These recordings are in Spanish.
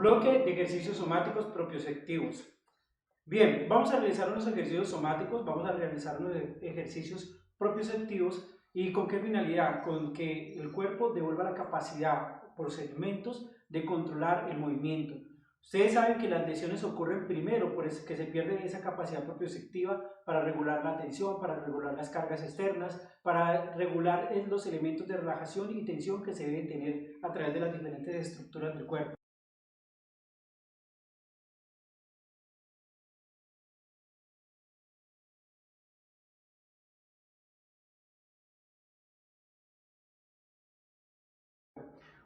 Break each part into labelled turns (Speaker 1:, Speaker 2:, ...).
Speaker 1: Bloque de ejercicios somáticos propioceptivos. Bien, vamos a realizar unos ejercicios somáticos, vamos a realizar unos ejercicios propioceptivos. ¿Y con qué finalidad? Con que el cuerpo devuelva la capacidad por segmentos de controlar el movimiento. Ustedes saben que las lesiones ocurren primero por que se pierde esa capacidad propioceptiva para regular la tensión, para regular las cargas externas, para regular los elementos de relajación y tensión que se deben tener a través de las diferentes estructuras del cuerpo.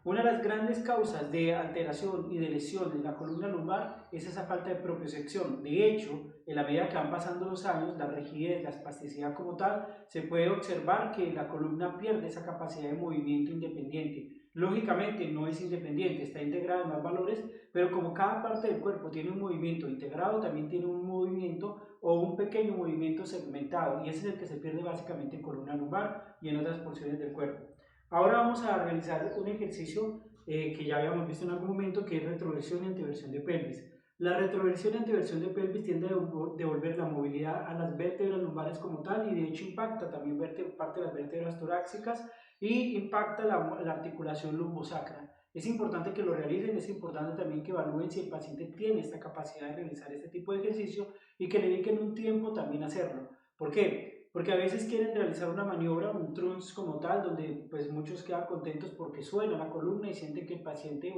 Speaker 1: Una de las grandes causas de alteración y de lesión en la columna lumbar es esa falta de propiocepción. De hecho, en la medida que van pasando los años, la rigidez, la espasticidad como tal, se puede observar que la columna pierde esa capacidad de movimiento independiente. Lógicamente no es independiente, está integrada en más valores, pero como cada parte del cuerpo tiene un movimiento integrado, también tiene un movimiento o un pequeño movimiento segmentado, y ese es el que se pierde básicamente en columna lumbar y en otras porciones del cuerpo. Ahora vamos a realizar un ejercicio que ya habíamos visto en algún momento, que es retroversión y anteversión de pelvis. La retroversión y anteversión de pelvis tiende a devolver la movilidad a las vértebras lumbares como tal, y de hecho impacta también parte de las vértebras torácicas y impacta la articulación lumbosacra. Es importante que lo realicen, es importante también que evalúen si el paciente tiene esta capacidad de realizar este tipo de ejercicio y que le dediquen un tiempo también a hacerlo. ¿Por qué? Porque a veces quieren realizar una maniobra, un trunch como tal, donde pues muchos quedan contentos porque suena la columna y sienten que el paciente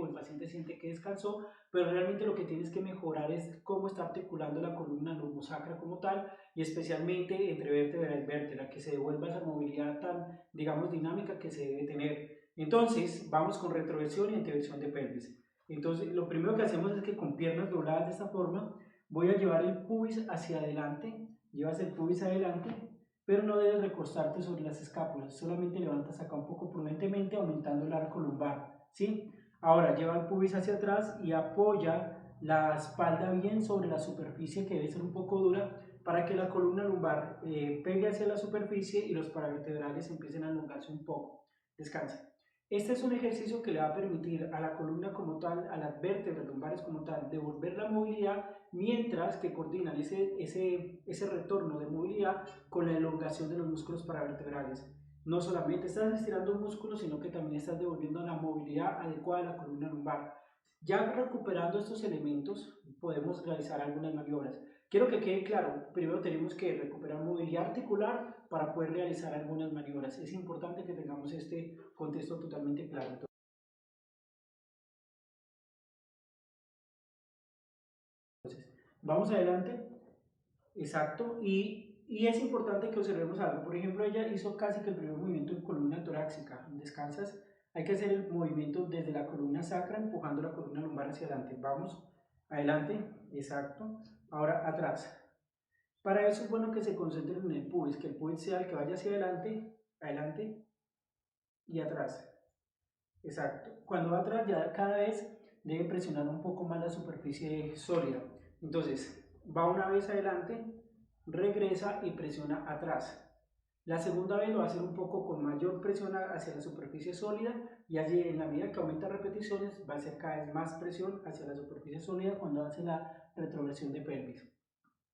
Speaker 1: siente que descansó, pero realmente lo que tienes que mejorar es cómo está articulando la columna lumbosacra como tal, y especialmente entre vértebra y vértebra, que se devuelva esa movilidad tan, digamos, dinámica que se debe tener. Entonces, vamos con retroversión y anteversión de pelvis. Entonces, lo primero que hacemos es que con piernas dobladas de esta forma, voy a llevar el pubis hacia adelante, llevas el pubis adelante, pero no debes recostarte sobre las escápulas, solamente levantas acá un poco prudentemente, aumentando el arco lumbar, ¿sí? Ahora lleva el pubis hacia atrás y apoya la espalda bien sobre la superficie, que debe ser un poco dura, para que la columna lumbar pegue hacia la superficie y los paravertebrales empiecen a elongarse un poco. Descansa. Este es un ejercicio que le va a permitir a la columna como tal, a las vértebras lumbares como tal, devolver la movilidad, mientras que coordinan ese retorno de movilidad con la elongación de los músculos paravertebrales. No solamente estás estirando un músculo, sino que también estás devolviendo la movilidad adecuada a la columna lumbar. Ya recuperando estos elementos, podemos realizar algunas maniobras. Quiero que quede claro, primero tenemos que recuperar movilidad articular para poder realizar algunas maniobras. Es importante que tengamos este contexto totalmente claro. Entonces, vamos adelante. Exacto, y es importante que observemos algo. Por ejemplo, ella hizo casi que el primer movimiento en columna torácica. Descansas, hay que hacer el movimiento desde la columna sacra, empujando la columna lumbar hacia adelante. Vamos, adelante, exacto. Ahora atrás. Para eso es bueno que se concentren en el pubis, que el pubis sea el que vaya hacia adelante, adelante y atrás. Exacto. Cuando va atrás, ya cada vez debe presionar un poco más la superficie sólida. Entonces, va una vez adelante, regresa y presiona atrás. La segunda vez lo va a hacer un poco con mayor presión hacia la superficie sólida, y allí en la medida que aumenta repeticiones va a hacer cada vez más presión hacia la superficie sólida cuando hace la retroversión de pelvis.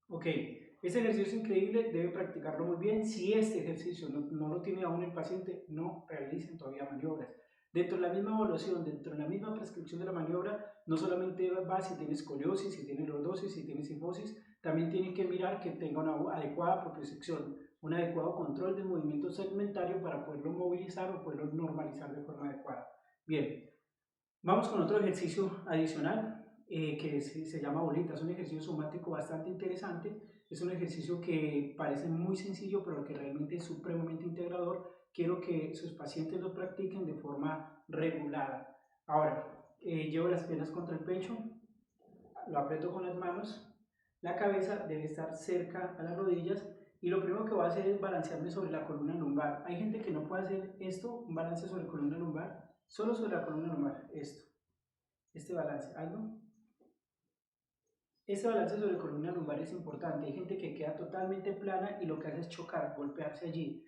Speaker 1: Ok, este ejercicio es increíble, debe practicarlo muy bien. Si este ejercicio no lo tiene aún el paciente, no realicen todavía maniobras. Dentro de la misma evaluación, dentro de la misma prescripción de la maniobra, no solamente va si tiene escoliosis, si tiene lordosis, si tiene sifosis, también tiene que mirar que tenga una adecuada propiocepción, un adecuado control del movimiento segmentario para poderlo movilizar o poderlo normalizar de forma adecuada. Bien, vamos con otro ejercicio adicional que se llama bolita. Es un ejercicio somático bastante interesante. Es un ejercicio que parece muy sencillo, pero que realmente es supremamente integrador. Quiero que sus pacientes lo practiquen de forma regulada. Ahora, llevo las piernas contra el pecho, lo aprieto con las manos, la cabeza debe estar cerca a las rodillas, y lo primero que voy a hacer es balancearme sobre la columna lumbar. Hay gente que no puede hacer esto, un balance sobre la columna lumbar, solo sobre la columna lumbar, este balance, ¿algo? Este balance sobre columna lumbar es importante. Hay gente que queda totalmente plana y lo que hace es chocar, golpearse allí.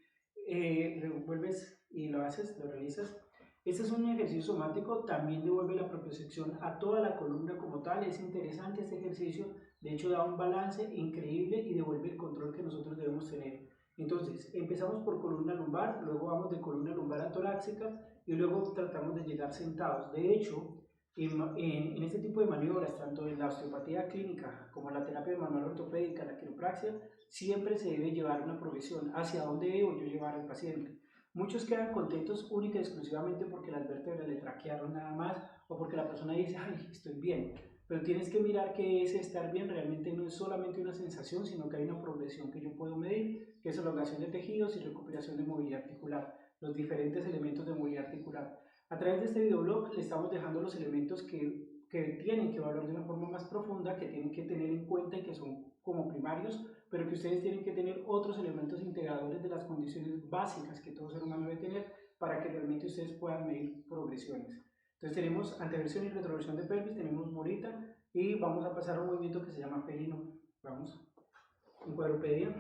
Speaker 1: Vuelves y lo haces, lo realizas. Este es un ejercicio somático, también devuelve la propiocepción a toda la columna como tal. Es interesante este ejercicio, de hecho da un balance increíble y devuelve el control que nosotros debemos tener. Entonces, empezamos por columna lumbar, luego vamos de columna lumbar a torácica y luego tratamos de llegar sentados. De hecho, en este tipo de maniobras, tanto en la osteopatía clínica como en la terapia manual ortopédica, la quiropraxia, siempre se debe llevar una progresión hacia dónde debo yo llevar al paciente. Muchos quedan contentos única y exclusivamente porque las vértebras le traquearon nada más o porque la persona dice, ay, estoy bien. Pero tienes que mirar que ese estar bien realmente no es solamente una sensación, sino que hay una progresión que yo puedo medir, que es elongación de tejidos y recuperación de movilidad articular, los diferentes elementos de movilidad articular. A través de este videoblog le estamos dejando los elementos que tienen que evaluar de una forma más profunda, que tienen que tener en cuenta y que son como primarios, pero que ustedes tienen que tener otros elementos integradores de las condiciones básicas que todo ser humano debe tener para que realmente ustedes puedan medir progresiones. Entonces tenemos anteversión y retroversión de pelvis, tenemos morita y vamos a pasar a un movimiento que se llama felino. Vamos, en cuadrupedia.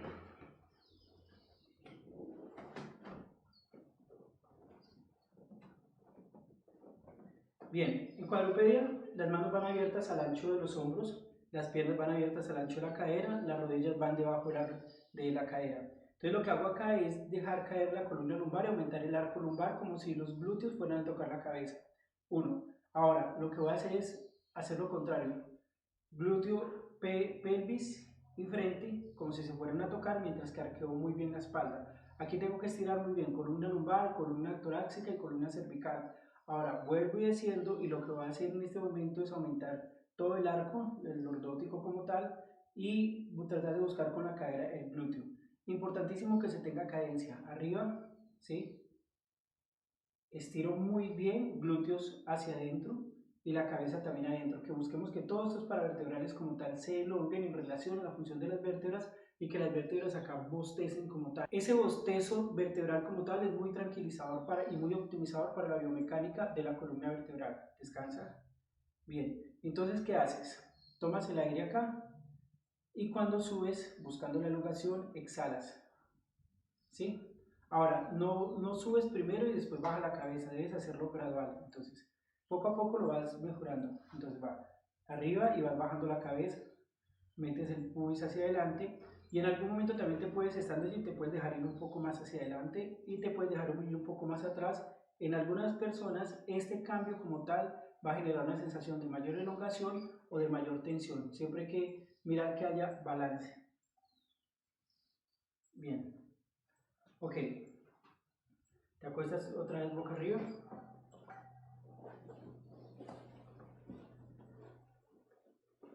Speaker 1: Bien, en cuadrupedia las manos van abiertas al ancho de los hombros, las piernas van abiertas al ancho de la cadera, las rodillas van debajo de la cadera. Entonces lo que hago acá es dejar caer la columna lumbar y aumentar el arco lumbar como si los glúteos fueran a tocar la cabeza. 1. Ahora, lo que voy a hacer es hacer lo contrario. Glúteo, pelvis y frente como si se fueran a tocar mientras que arqueo muy bien la espalda. Aquí tengo que estirar muy bien columna lumbar, columna torácica y columna cervical. Ahora vuelvo y desciendo y lo que voy a hacer en este momento es aumentar todo el arco, el lordótico como tal, y tratar de buscar con la cadera el glúteo. Importantísimo que se tenga cadencia. Arriba, ¿sí? Estiro muy bien, glúteos hacia adentro y la cabeza también adentro. Que busquemos que todos estos paravertebrales como tal se elonguen en relación a la función de las vértebras y que las vértebras acá bostecen como tal. Ese bostezo vertebral como tal es muy tranquilizador y muy optimizador para la biomecánica de la columna vertebral. Descansa. Bien, entonces ¿qué haces? Tomas el aire acá y cuando subes buscando la elongación exhalas. ¿Sí? Ahora, no subes primero y después baja la cabeza, debes hacerlo gradual. Entonces, poco a poco lo vas mejorando. Entonces va arriba y vas bajando la cabeza, metes el pubis hacia adelante y en algún momento también te puedes, estando allí, te puedes dejar ir un poco más hacia adelante y te puedes dejar ir un poco más atrás. En algunas personas este cambio como tal va a generar una sensación de mayor elongación o de mayor tensión. Siempre hay que mirar que haya balance. Bien. Ok, te acuestas otra vez boca arriba.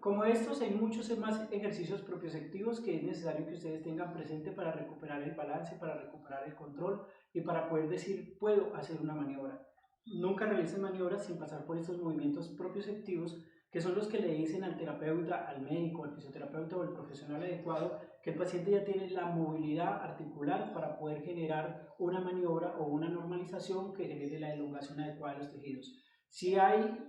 Speaker 1: Como estos, hay muchos más ejercicios propioceptivos que es necesario que ustedes tengan presente para recuperar el balance, para recuperar el control y para poder decir, puedo hacer una maniobra. Nunca realicen maniobras sin pasar por estos movimientos propioceptivos, que son los que le dicen al terapeuta, al médico, al fisioterapeuta o al profesional adecuado que el paciente ya tiene la movilidad articular para poder generar una maniobra o una normalización que genere la elongación adecuada de los tejidos. Si hay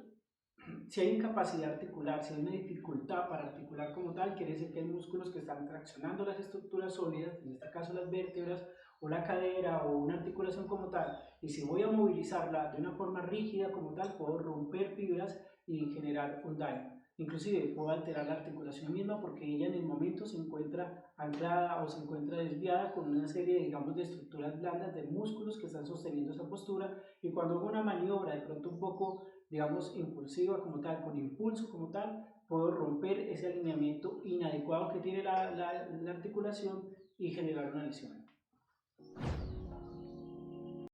Speaker 1: incapacidad articular, si hay una dificultad para articular como tal, quiere decir que hay músculos que están traccionando las estructuras sólidas, en este caso las vértebras o la cadera o una articulación como tal, y si voy a movilizarla de una forma rígida como tal, puedo romper fibras y generar un daño. Inclusive puedo alterar la articulación misma porque ella en el momento se encuentra anclada o se encuentra desviada con una serie, digamos, de estructuras blandas, de músculos que están sosteniendo esa postura, y cuando hago una maniobra de pronto un poco, digamos, impulsiva como tal, con impulso como tal, puedo romper ese alineamiento inadecuado que tiene la articulación y generar una lesión.